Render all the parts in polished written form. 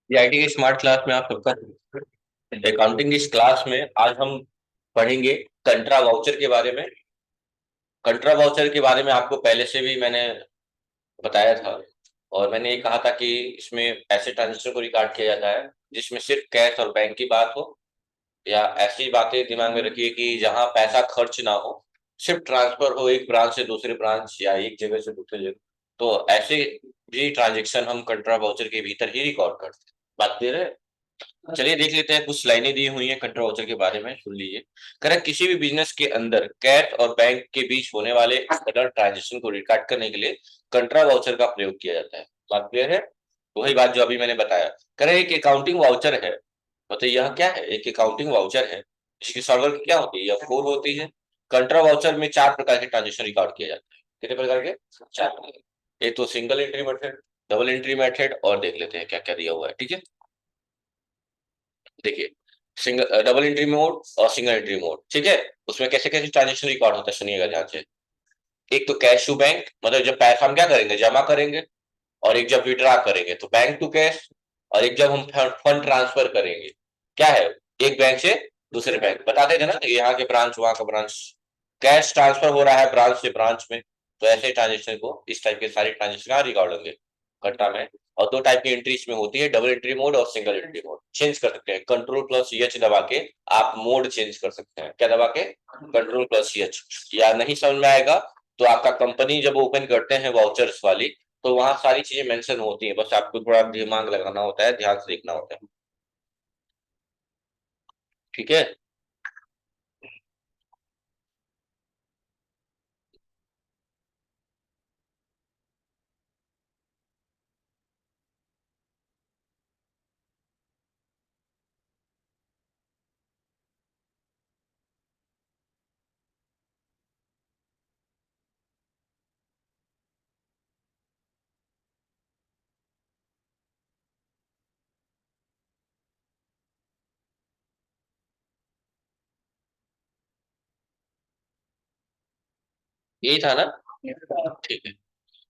IT की smart class में आप सबका अकाउंटिंग की इस क्लास में आज हम पढ़ेंगे कंट्रा वाउचर के बारे में। कंट्रा वाउचर के बारे में आपको पहले से भी मैंने बताया था और मैंने ये कहा था कि इसमें ऐसे ट्रांजेक्शन को रिकॉर्ड किया जाता है जिसमें सिर्फ कैश और बैंक की बात हो, या ऐसी बातें दिमाग में रखिए कि जहां पैसा खर्च ना हो, सिर्फ ट्रांसफर हो एक ब्रांच से दूसरे ब्रांच या एक जगह से दूसरी जगह। तो ऐसे भी ट्रांजेक्शन हम कंट्रा वाउचर के भीतर ही रिकॉर्ड करते हैं। बात क्लियर है? चलिए देख लेते हैं, कुछ लाइनें दी हुई हैं कंट्रा वाउचर के बारे में, सुन लीजिए। करेक्ट, किसी भी बिजनेस के अंदर कैश और बैंक के बीच होने वाले अदर ट्रांजेक्शन को रिकॉर्ड करने के लिए कंट्रा वाउचर का प्रयोग किया जाता है। बात क्लियर है? वही बात जो अभी मैंने बताया। करें, एक अकाउंटिंग वाउचर है। बताइए यह क्या है? एक अकाउंटिंग वाउचर है। इसकी सॉल्वर क्या होती है? यह फोर होती है। कंट्रा वाउचर में चार प्रकार के ट्रांजेक्शन रिकॉर्ड किया जाता है। कितने प्रकार के? चार प्रकार के। एक तो single entry method, double entry method, और देख लेते हैं क्या क्या दिया हुआ है। ठीक है, देखिए, सिंगल डबल एंट्री मोड और सिंगल एंट्री मोड। ठीक है, उसमें कैसे कैसे ट्रांजेक्शन रिकॉर्ड होता है सुनिएगा ध्यान से। एक तो कैश टू बैंक, मतलब जब पैसा हम क्या करेंगे, जमा करेंगे। और एक जब विड्रॉ करेंगे तो बैंक टू कैश। और एक जब हम फंड ट्रांसफर करेंगे, क्या है, एक बैंक से दूसरे बैंक। बताते थे ना कि यहाँ के ब्रांच वहां का ब्रांच, कैश ट्रांसफर हो रहा है ब्रांच से ब्रांच में। तो ऐसे ट्रांजेक्शन को, इस टाइप के सारे ट्रांजेक्शन कहाँ रिकॉर्ड होंगे? घटना में। और दो टाइप की एंट्री इसमें होती है, डबल एंट्री मोड और सिंगल एंट्री मोड। चेंज कर सकते हैं कंट्रोल प्लस एच दबा के। आप मोड चेंज कर सकते हैं, क्या दबा के? Control plus H. या नहीं समझ में आएगा तो आपका कंपनी जब ओपन करते हैं वाउचर्स वाली, तो वहां सारी चीजें मेंशन होती हैं, बस आपको थोड़ा दिमाग लगाना होता है, ध्यान से देखना होता है। ठीक है, यही था ना? ठीक है,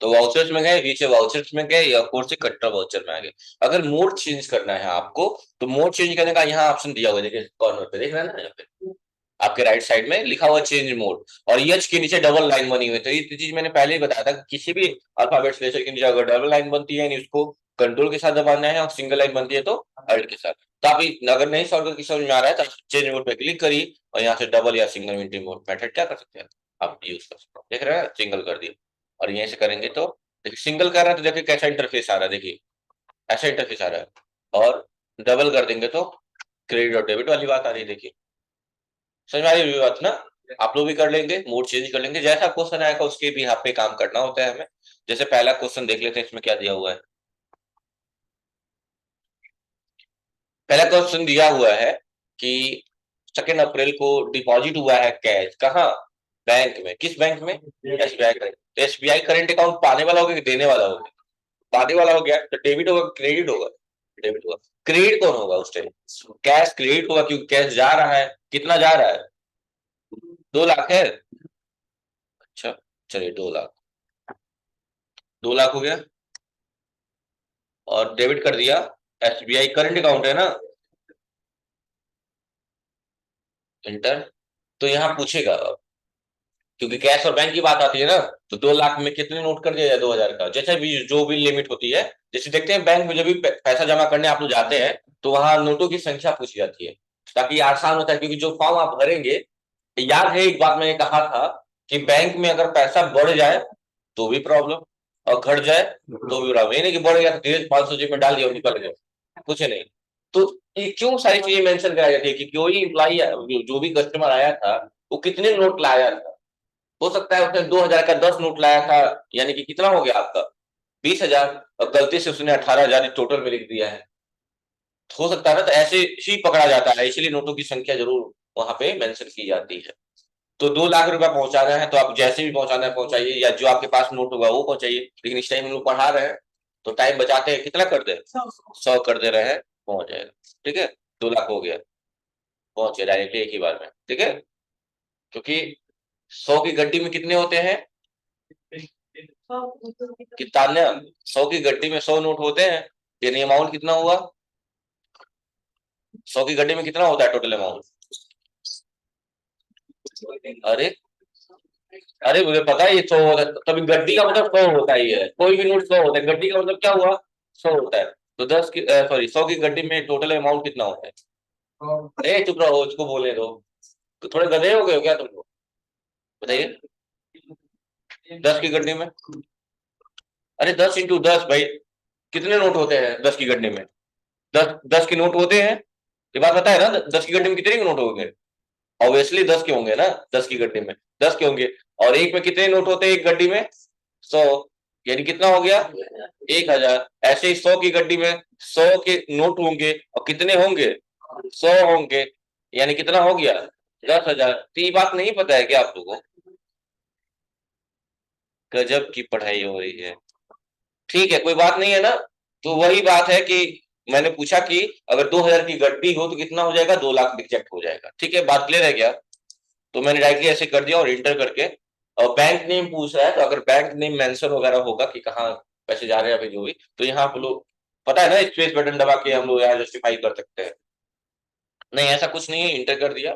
तो वाउचर्स में गए, नीचे वाउचर्स में गए, या कोर्स से कट्टा वाउचर में आ गए। अगर मोड चेंज करना है आपको, तो मोड चेंज करने का यहाँ ऑप्शन दिया हुआ है, देखिए कॉर्नर पे देख रहे हैं ना, यहाँ पे आपके राइट साइड में लिखा हुआ चेंज मोड। और यच के नीचे डबल लाइन बनी हुई है। तो ये चीज मैंने पहले ही बताया था कि किसी भी अल्फाबेट्स लेटर के नीचे अगर डबल लाइन बनती है, यानी उसको कंट्रोल के साथ दबाना है, और सिंगल लाइन बनती है तो अल्ट के साथ। तो आप अगर नहीं सॉल्व करके समझ में आ रहा है तो चेंज मोड पे क्लिक करिए, और यहाँ से डबल या सिंगल एंट्री मोड मेथड क्या कर सकते हैं, आप यूज कर सकते हो। देख रहे हैं, सिंगल कर दिया। और यहीं से करेंगे तो देखिए, सिंगल कर रहा है तो देखिए कैसा इंटरफेस आ रहा है, देखिए ऐसा इंटरफेस आ रहा है। और डबल कर देंगे तो क्रेडिट और डेबिट वाली बात आ रही है, देखिए। समझ में आ रही है बात ना? आप लोग भी कर लेंगे, मोड चेंज कर लेंगे, जैसा क्वेश्चन आएगा उसके भी यहाँ पे काम करना होता है हमें। जैसे पहला क्वेश्चन देख लेते हैं, इसमें क्या दिया हुआ है। पहला क्वेश्चन दिया हुआ है कि 2 अप्रैल को डिपॉजिट हुआ है कैश, कहाँ? बैंक में। किस बैंक में? SBI current. तो एसबीआई करंट अकाउंट पाने वाला होगा कि देने वाला होगा? पाने वाला हो गया, तो डेबिट होगा क्रेडिट होगा? डेबिट होगा। क्रेडिट कौन होगा उस टाइम? कैश क्रेडिट होगा, क्योंकि कैश जा रहा है। कितना जा रहा है? 2 लाख है। अच्छा, चलिए 2 लाख। 2 लाख हो गया, और डेबिट कर दिया। एसबीआई करंट अकाउंट है ना? इंटर। तो यहाँ पूछेगा, क्योंकि कैश और बैंक की बात आती है ना, तो 2 लाख में कितने नोट कर दिया जाए? 2,000 का, जैसे भी जो भी लिमिट होती है। जैसे देखते हैं बैंक में जब भी पैसा जमा करने आप लोग जाते हैं, तो वहां नोटों की संख्या पूछी जाती है, ताकि आसान होता है। क्योंकि जो फॉर्म आप भरेंगे, याद है एक बात मैंने कहा था कि बैंक में अगर पैसा बढ़ जाए तो भी प्रॉब्लम, और घट जाए तो भी प्रॉब्लम। ये नहीं कि बढ़ गया तो धीरे 500 जेब में डाल दिया और निकल गया, कुछ नहीं। तो ये क्यों सारी चीजें मेंशन कराई जाती है कि कोई इम्प्लाई, जो भी कस्टमर आया था, वो कितने नोट लाया था। हो सकता है उसने 2,000 का 10 नोट लाया था, यानी कि कितना हो गया आपका? 20,000। और गलती से उसने 18,000 टोटल में लिख दिया है। तो हो सकता है ना, तो ऐसे ही पकड़ा जाता है, इसलिए नोटों की संख्या जरूर वहां पे मेंशन की जाती है। तो 2 लाख रुपया पहुंचाना है तो आप जैसे भी पहुंचाना है पहुंचाइए, या जो आपके पास नोट होगा वो पहुंचाइए। लेकिन इस टाइम हम लोग पढ़ा रहे हैं, तो टाइम बचाते हैं, कितना कर दे? 100 कर दे रहे हैं, पहुंच जाएगा। ठीक है, 2 लाख हो गया, पहुंचे डायरेक्टली एक ही बार में। ठीक है, क्योंकि 100 की गड्डी में कितने होते हैं? कितना? 100 की गड्डी में 100 नोट होते हैं, यानी अमाउंट कितना हुआ? 100 की गड्डी में कितना होता है टोटल अमाउंट? अरे अरे मुझे पता है ये 100 होता है, तभी गड्डी का मतलब 100 होता ही है, कोई भी नोट 100 होता है, गड्डी का मतलब क्या हुआ? 100 होता है। तो 10 की सॉरी 100 की गड्डी में टोटल अमाउंट कितना होता है? अरे चुप रहो, इसको बोले दो। तो थोड़े गधे हो गए हो क्या तुम लोग? बताइए। 10 की गड्डी में, अरे 10 × 10 भाई, कितने नोट होते हैं 10 की गड्डी में? 10 के नोट होते हैं, ये बात पता है ना? 10 की गड्डी में कितने के नोट होंगे? ऑब्वियसली 10 के होंगे ना, 10 की गड्डी में 10 के होंगे। और एक में कितने नोट होते हैं एक गड्डी में? 100। यानी कितना हो गया? 1000। ऐसे ही 100 की गड्डी में 100 के नोट होंगे, और कितने होंगे? 100 होंगे। यानी कितना हो गया? 10,000। तो ये बात नहीं पता है क्या आप लोगों को? गजब की पढ़ाई हो रही है। ठीक है, कोई बात नहीं है ना। तो वही बात है कि मैंने पूछा कि अगर 2000 की गड्डी हो तो कितना हो जाएगा? 2 लाख रिजेक्ट हो जाएगा। ठीक है, बात क्लियर है क्या? तो मैंने डायरेक्टली ऐसे कर दिया और इंटर करके, और बैंक नेम पूछ रहा है, तो अगर बैंक नेम मेंशन वगैरह होगा कि कहाँ पैसे जा रहे हैं अभी जो भी, तो यहाँ आप लोग पता है ना, स्पेस बटन दबा के हम लोग यहाँ जस्टिफाई कर सकते हैं। नहीं ऐसा कुछ नहीं है, इंटर कर दिया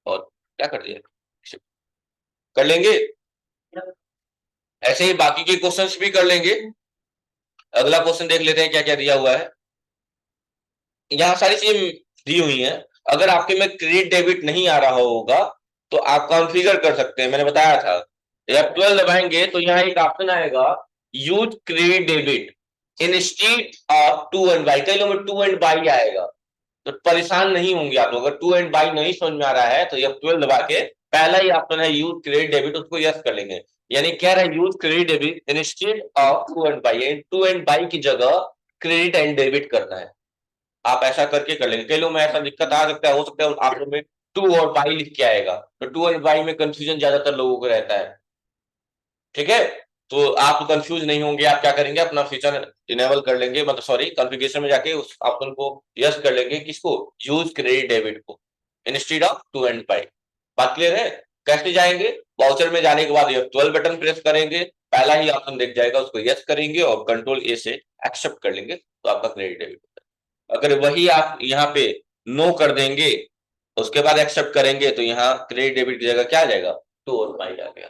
और क्या कर दिया, कर लेंगे। ऐसे ही बाकी के क्वेश्चंस भी कर लेंगे। अगला क्वेश्चन देख लेते हैं क्या क्या दिया हुआ है। यहाँ सारी चीजें दी हुई हैं। अगर आपके में क्रेडिट डेबिट नहीं आ रहा होगा तो आप कॉन्फ़िगर कर सकते हैं, मैंने बताया था। जब 12 दबाएंगे तो यहाँ एक ऑप्शन आएगा, use credit debit instead of to and by. कई लोग में टू एंड बाई आएगा, तो परेशान नहीं होंगे आप लोग। अगर टू एंड बाई नहीं समझ में आ रहा है तो ये 12 दबा के पहला ही ऑप्शन है यूज क्रेडिट डेबिट, उसको यस कर लेंगे। यानी कह रहा है use credit debit instead of to and by, यानी टू एंड बाई की जगह क्रेडिट एंड डेबिट करना है। आप ऐसा करके कर लेंगे। कई लोग में ऐसा दिक्कत आ सकता है, हो सकता है आप लोग में टू और बाई लिख के आएगा, तो टू एंड बाई में कंफ्यूजन ज्यादातर लोगों को रहता है। ठीक है, तो आप कंफ्यूज नहीं होंगे। आप क्या करेंगे, अपना फीचर इनेबल कर लेंगे, मतलब सॉरी कॉन्फ़िगरेशन में जाके उस ऑप्शन को यस कर लेंगे, किसको? यूज क्रेडिट डेबिट को instead of to and by. बात क्लियर है? कैसे जाएंगे? वाउचर में जाने के बाद ये 12 बटन प्रेस करेंगे, पहला ही ऑप्शन दिख जाएगा, उसको यस करेंगे और कंट्रोल ए से एक्सेप्ट कर लेंगे, तो आपका क्रेडिट डेबिट। अगर वही आप यहाँ पे नो कर देंगे, उसके बाद एक्सेप्ट करेंगे, तो यहाँ क्रेडिट डेबिट की जगह क्या आ जाएगा? टू और बाई आ गया।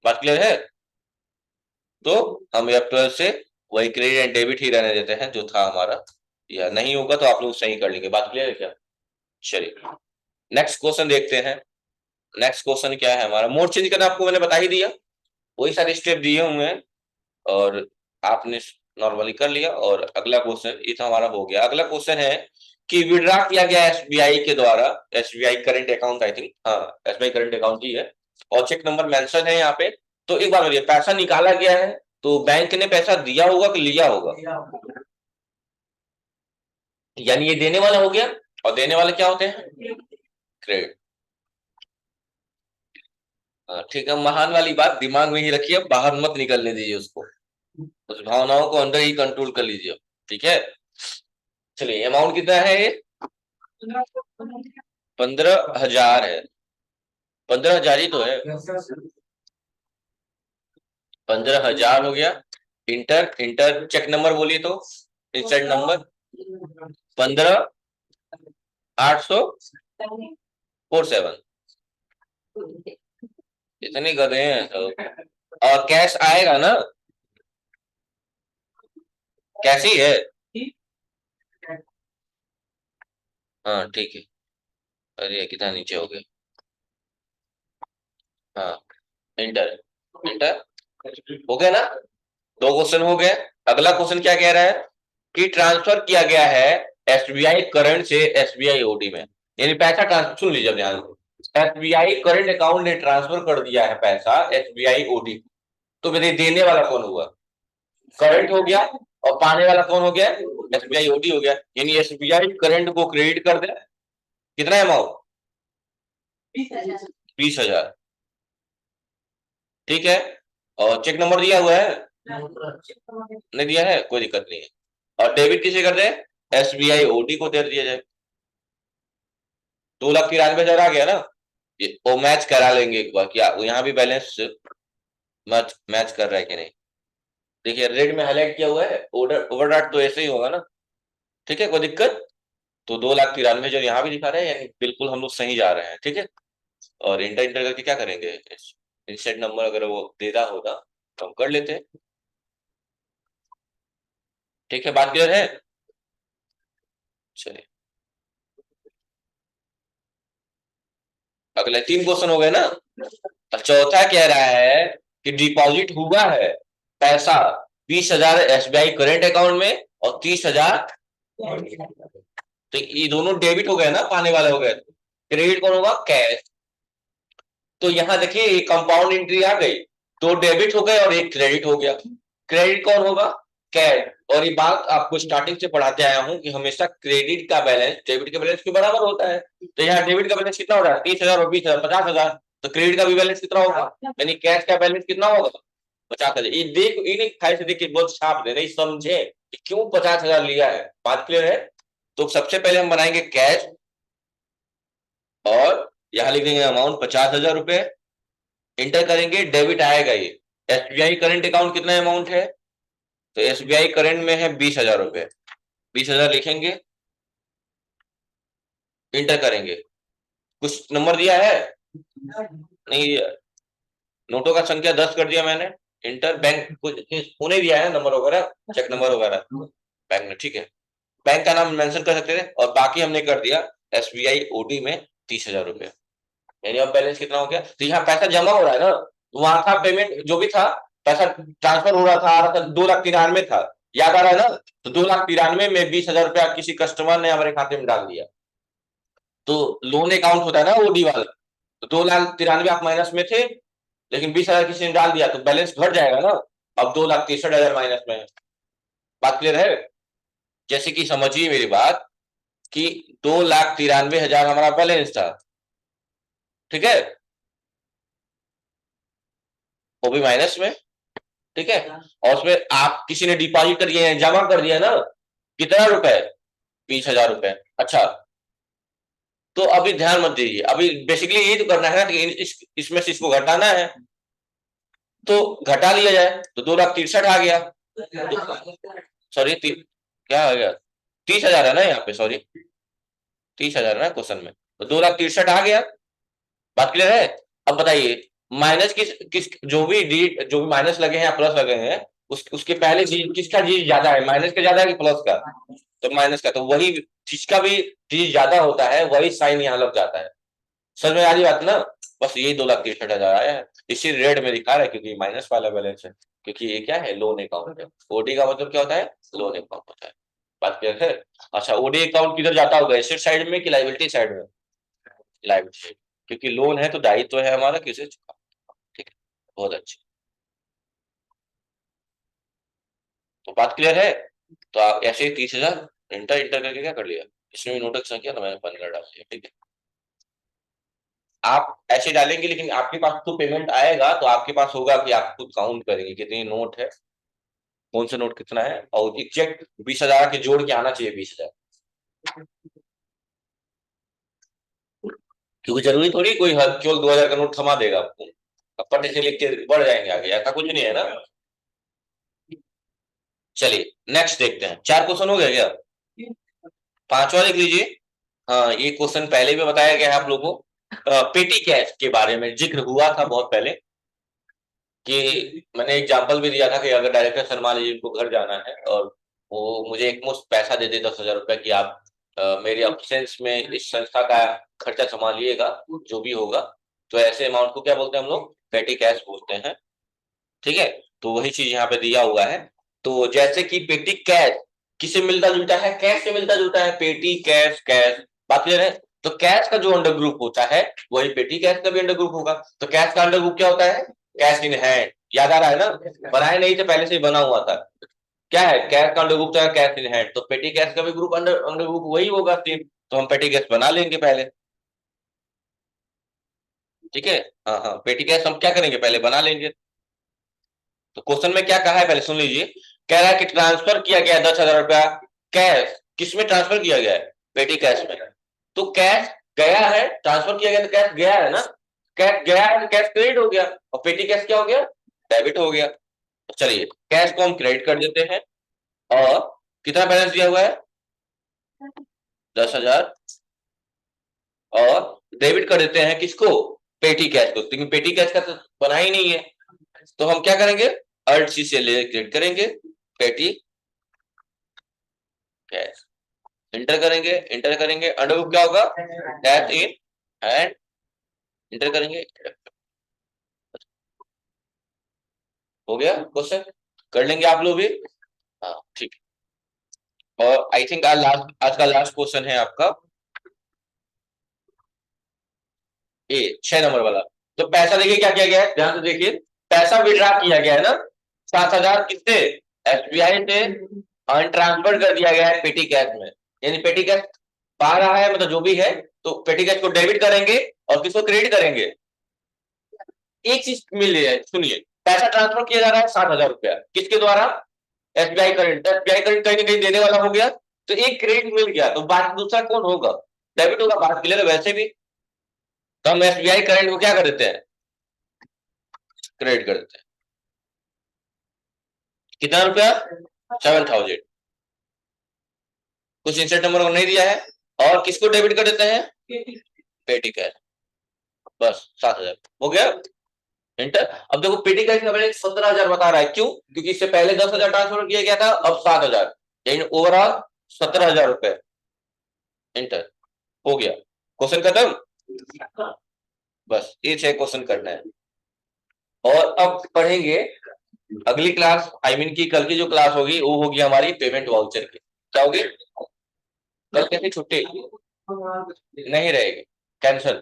बात क्लियर है? तो हम F12 से वही क्रेडिट एंड डेबिट ही रहने देते हैं जो था हमारा, या नहीं होगा तो आप लोग सही कर लेंगे। बात क्लियर है क्या? चलिए नेक्स्ट क्वेश्चन देखते हैं। नेक्स्ट क्वेश्चन क्या है हमारा? मोड चेंज करना आपको मैंने बता ही दिया, वही सारे स्टेप दिए हुए हैं और आपने नॉर्मली कर लिया। और अगला क्वेश्चन ये तो हमारा हो गया। अगला क्वेश्चन है कि विड्रॉ किया गया एसबीआई के द्वारा, SBI current account, I think हाँ एसबीआई करंट अकाउंट ही है, और चेक नंबर मेंशन है यहाँ पे। तो एक बार बताइए, पैसा निकाला गया है तो बैंक ने पैसा दिया होगा कि लिया होगा? यानी ये देने वाला हो गया, और देने वाले क्या होते हैं? क्रेडिट। ठीक है, महान वाली बात दिमाग में ही रखिए, बाहर मत निकलने दीजिए उसको, उस भावनाओं को अंदर ही कंट्रोल कर लीजिए। ठीक है, चलिए अमाउंट कितना है ये? 15,000 है। 15,000 ही तो है। 15,000 हो गया। इंटर इंटर, चेक नंबर बोलिए तो, इंस्टेंट नंबर 15,847। इतने गधे हैं सब। और कैश आएगा ना? कैसी है? हाँ ठीक है। अरे कितना नीचे हो गया। हाँ इंटर इंटर, हो गया ना? 2 क्वेश्चन हो गए। अगला क्वेश्चन क्या कह रहा है कि ट्रांसफर किया गया है एसबीआई करंट से एसबीआई ओडी में। यानी पैसा ट्रांसफर, सुन लीजिए ध्यान से, एसबीआई करंट अकाउंट ने ट्रांसफर कर दिया है पैसा एसबीआई ओडी को। तो मेरे देने वाला कौन हुआ? करंट हो गया, और पाने वाला कौन हो गया? एसबीआई ओडी हो गया। यानी एसबीआई करंट को क्रेडिट कर दे, कितना अमाउंट? 20,000। ठीक है, और चेक नंबर दिया हुआ है? नहीं दिया है, कोई दिक्कत नहीं है। और डेबिट किसे कर दे? एसबीआई ओडी को दे दिया जाए। 2,93,000 आ गया ना? ये वो मैच करा लेंगे एक बार, क्या वो यहाँ भी बैलेंस मैच मैच कर रहा है कि नहीं? देखिए रेड में हाईलाइट किया हुआ है, ओवरड्राफ्ट तो ऐसे ही होगा ना। ठीक है, कोई दिक्कत? तो 2,93,000 जो यहाँ भी दिखा रहे हैं, यानी बिल्कुल हम लोग सही जा रहे हैं। ठीक है, और इंटर इंटर करके क्या करेंगे, इंस्टेंट नंबर अगर वो दे रहा होगा तो हम कर लेते हैं। ठीक है, बात क्लियर है। चलिए, अगले 3 क्वेश्चन हो गए ना। और चौथा कह रहा है कि डिपॉजिट हुआ है पैसा 20,000 एसबीआई करेंट अकाउंट में और 30,000, तो ये दोनों डेबिट हो गए ना, पाने वाले हो गए। क्रेडिट कौन होगा, कैश। तो यहां देखिए ये कंपाउंड एंट्री आ गई, दो डेबिट हो गए और एक क्रेडिट हो गया। क्रेडिट कौन होगा, कैश। और ये बात आपको स्टार्टिंग से पढ़ाते आया हूं कि हमेशा क्रेडिट का बैलेंस डेबिट के बैलेंस के बराबर होता है। तो यहाँ डेबिट का बैलेंस कितना हो रहा है, 30,000 और 20,000, 50,000। तो क्रेडिट का भी बैलेंस कितना होगा, यानी कैश का बैलेंस कितना होगा, 50,000। ये देख, इन्हें खाई से देखिए बहुत छाप दे रही, समझे कि क्यों 50,000 लिया है। बात क्लियर है। तो सबसे पहले हम बनाएंगे कैश, और यहां लिख देंगे अमाउंट 50,000 रुपए। इंटर करेंगे, डेबिट आएगा ये। एसबीआई करंट अकाउंट कितना अमाउंट है, तो एसबीआई करंट में है 20,000 रुपए। 20,000 लिखेंगे, इंटर करेंगे। कुछ नंबर दिया है, नहीं दिया। नोटों का संख्या 10 कर दिया मैंने। इंटर, बैंक कुछ उन्हें दिया है नंबर वगैरह, चेक नंबर वगैरह बैंक में। ठीक है, बैंक का नाम मेंशन कर सकते थे, और बाकी हमने कर दिया एसबीआई ओडी में 30,000 रुपए। यानी अब बैलेंस कितना हो गया, तो यहाँ पैसा जमा हो रहा है ना, तो वहां था पेमेंट जो भी था, पैसा ट्रांसफर हो रहा था, आ रहा था, 2,93,000 था। याद आ रहा है ना। तो 2,93,000 में 20,000 रुपया किसी कस्टमर ने हमारे खाते में डाल दिया। तो लोन अकाउंट होता है ना ओडी वाला, तो 2,93,000 आप माइनस में थे, लेकिन 20,000 किसी ने डाल दिया तो बैलेंस घट जाएगा ना। अब 2,63,000 माइनस में है। बात क्लियर है। जैसे कि समझिए मेरी बात, कि 2,93,000 हमारा बैलेंस था। ठीक है, वो भी माइनस में। ठीक है, और उसमें आप किसी ने डिपॉजिट कर दिया, जमा कर दिया ना, कितना रुपए, 20,000 रुपए। अच्छा, तो अभी ध्यान मत दीजिए, अभी बेसिकली ये तो करना है ना कि इसमें से इसको घटाना है। तो घटा लिया जाए, तो 2,63,000 आ गया। सॉरी, क्या आ गया, 30,000 है ना यहाँ पे, सॉरी 30,000 है ना क्वेश्चन में, तो 2,63,000 आ गया। बात क्लियर है। अब बताइए, माइनस किस किस जो भी माइनस लगे हैं या प्लस लगे हैं, उसके पहले डिजिट किसका डिजिट ज्यादा है, माइनस का ज्यादा है कि प्लस का, तो माइनस का, तो वही जिसका भी डिजिट ज्यादा होता है वही साइन यहाँ लग जाता है। समझ में आ रही बात ना। बस यही 2,63,000 आया है, इसी रेड में दिखा रहा है क्योंकि माइनस वाला बैलेंस है, क्योंकि ये क्या है, लोन अकाउंट है। ओडी का मतलब क्या होता है, लोन अकाउंट होता है। बात क्लियर है। अच्छा, ओडी अकाउंट किधर जाता होगा, एसेट साइड में कि लाइबिलिटी साइड में, लाइबिलिटी, क्योंकि लोन है तो दायित्व है हमारा किसे चुका। ठीक है, बहुत अच्छी। तो बात क्लियर है। तो आप ऐसे ही 30,000 इंटर इंटर करके क्या कर लिया, इसमें भी नोटक संख्या तो मैंने 15 डाल दिया। ठीक है, आप ऐसे डालेंगे, लेकिन आपके पास तो पेमेंट आएगा तो आपके पास होगा कि आप खुद काउंट करेंगे कितनी नोट है, कौन सा नोट कितना है, और एग्जैक्ट 20,000 के जोड़ के आना चाहिए 20,000। क्योंकि जरूरी थोड़ी कोई केवल 2,000 का नोट थमा देगा आपको, अब पट्टे से लिख के बढ़ जाएंगे आगे, ऐसा कुछ नहीं है ना। चलिए नेक्स्ट देखते हैं, 4 क्वेश्चन हो गया क्या, पांचवा देख लीजिए। हाँ, ये क्वेश्चन पहले भी बताया गया है आप लोगों को, पेटी कैश के बारे में जिक्र हुआ था बहुत पहले, कि मैंने एग्जाम्पल भी दिया था कि अगर डायरेक्टर सर मान लीजिए उनको घर जाना है, और वो मुझे एक मुश्त पैसा दे दे 10,000 रुपया कि आप मेरे अब्सेंस में इस संस्था का खर्चा संभालिएगा, जो भी होगा। तो ऐसे अमाउंट को क्या बोलते हैं हम लोग, पेटी कैश बोलते हैं। ठीक है, तो वही चीज यहाँ पे दिया हुआ है। तो जैसे कि पेटी कैश किसे मिलता जुलता है, कैश से मिलता जुलता है, पेटी कैश, कैश। बात क्लियर है। तो कैश का जो अंडर ग्रुप होता है वही पेटी कैश का भी अंडर ग्रुप होगा। तो कैश का अंडर ग्रुप क्या होता है, कैश इन हैंड। याद आ रहा है ना, बनाए नहीं थे, पहले से ही बना हुआ था। क्या है, कैश का अंडर ग्रुप था, कैश इन हैंड, तो पेटी कैश का भी ग्रुप अंडर अंडर ग्रुप वही होगा सेम। तो हम पेटी कैश बना लेंगे पहले। ठीक है, हाँ हाँ, पेटी कैश हम क्या करेंगे, पहले बना लेंगे। तो क्वेश्चन में क्या कहा है पहले सुन लीजिए। कह रहा है कि ट्रांसफर किया गया 10,000 रुपया कैश, किस में ट्रांसफर किया गया है, पेटी कैश में। तो कैश गया है, ट्रांसफर किया गया तो कैश गया है ना, कैश गया है तो कैश क्रेडिट हो गया, और पेटी कैश क्या हो गया, डेबिट हो गया। तो चलिए कैश को हम क्रेडिट कर देते हैं, और कितना बैलेंस दिया हुआ है, 10,000 और डेबिट कर देते हैं किसको, पेटी कैश को, लेकिन पेटी कैश का तो बना ही नहीं है। तो हम क्या करेंगे, अल्ट सी से ले क्लिक करेंगे, पेटी कैश, इंटर करेंगे, अंडर क्या होगा, दैट इन एंड इंटर करेंगे। हो गया क्वेश्चन, कर लेंगे आप लोग भी। हाँ ठीक है। और आई थिंक आज का लास्ट क्वेश्चन है आपका ए 6 नंबर वाला। तो पैसा देखिए क्या किया गया है, ध्यान से देखिए, पैसा विड्रॉ किया गया है ना, 7,000 किससे, एसबीआई से ट्रांसफर कर दिया गया है पेटी कैश में। यानी पेटी कैश पा रहा है, मतलब जो भी है, तो पेटी कैश को डेबिट करेंगे और किसको क्रेडिट करेंगे। एक चीज मिल रही है, सुनिए, पैसा ट्रांसफर किया जा रहा है 7,000 रुपया किसके द्वारा, एसबीआई करंट, एसबीआई करंट कहीं ना कहीं देने वाला हो गया, तो एक क्रेडिट मिल गया, तो बाकी दूसरा कौन होगा, डेबिट होगा, बात क्लियर है वैसे भी। तो हम एसबीआई करंट को क्या कर देते हैं, क्रेडिट कर देते हैं। कितना रुपया, 7,000। कुछ इंस्टेंट नंबर को नहीं दिया है, और किसको डेबिट कर देते हैं, पेटी कैश, बस 7,000 हो गया। इंटर, अब देखो पेटी कैश का बैलेंस 17,000 बता रहा है, क्यों, क्योंकि इससे पहले 10,000 ट्रांसफर किया गया था, अब 7,000, यानी ओवरऑल 17,000 रुपए। इंटर, हो गया, क्वेश्चन खत्म, बस ये 6 क्वेश्चन करना है। और अब पढ़ेंगे अगली क्लास, आई मीन की कल की जो क्लास होगी वो होगी हमारी पेमेंट वाउचर की। क्या होगी, कल कैसे छुट्टी नहीं रहेगी, कैंसल,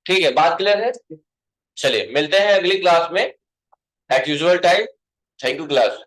ठीक है, बात क्लियर है। चलिए मिलते हैं अगली क्लास में at usual time. Thank you class.